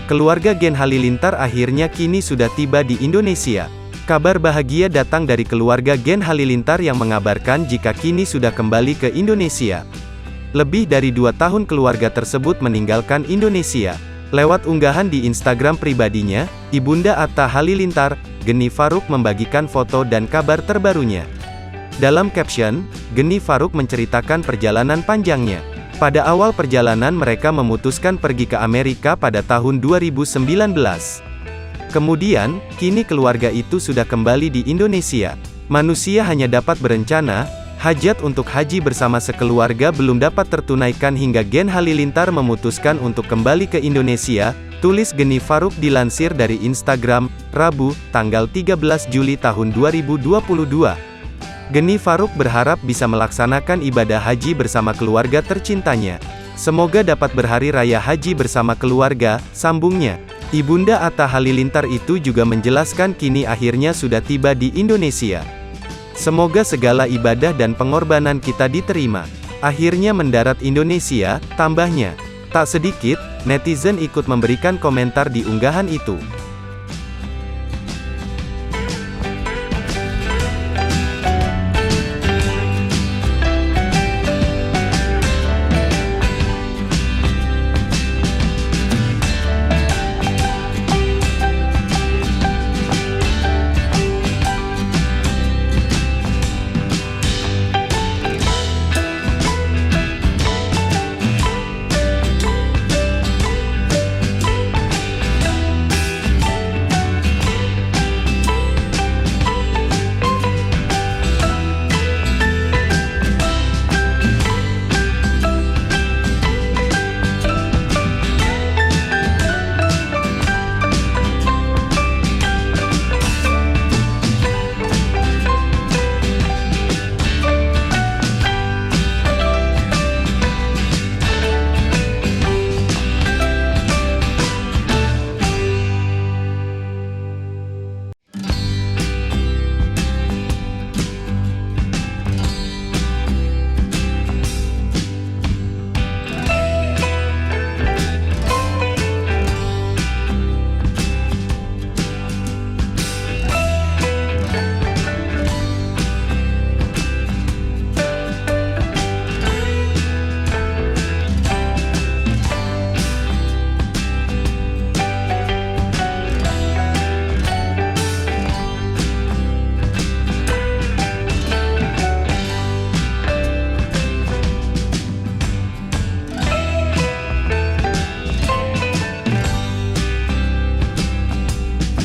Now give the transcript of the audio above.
Keluarga Gen Halilintar akhirnya kini sudah tiba di Indonesia. Kabar bahagia datang dari keluarga Gen Halilintar yang mengabarkan jika kini sudah kembali ke Indonesia. Lebih dari 2 tahun keluarga tersebut meninggalkan Indonesia. Lewat unggahan di Instagram pribadinya, Ibunda Atta Halilintar, Geni Faruk membagikan foto dan kabar terbarunya. Dalam caption, Geni Faruk menceritakan perjalanan panjangnya. Pada awal perjalanan mereka memutuskan pergi ke Amerika pada tahun 2019. Kemudian, kini keluarga itu sudah kembali di Indonesia. Manusia hanya dapat berencana, hajat untuk haji bersama sekeluarga belum dapat tertunaikan hingga Gen Halilintar memutuskan untuk kembali ke Indonesia, tulis Geni Faruk dilansir dari Instagram, Rabu, tanggal 13 Juli tahun 2022. Geni Faruk berharap bisa melaksanakan ibadah haji bersama keluarga tercintanya. Semoga dapat berhari raya haji bersama keluarga, sambungnya. Ibunda Atta Halilintar itu juga menjelaskan kini akhirnya sudah tiba di Indonesia. Semoga segala ibadah dan pengorbanan kita diterima. Akhirnya mendarat Indonesia, tambahnya. Tak sedikit, netizen ikut memberikan komentar di unggahan itu.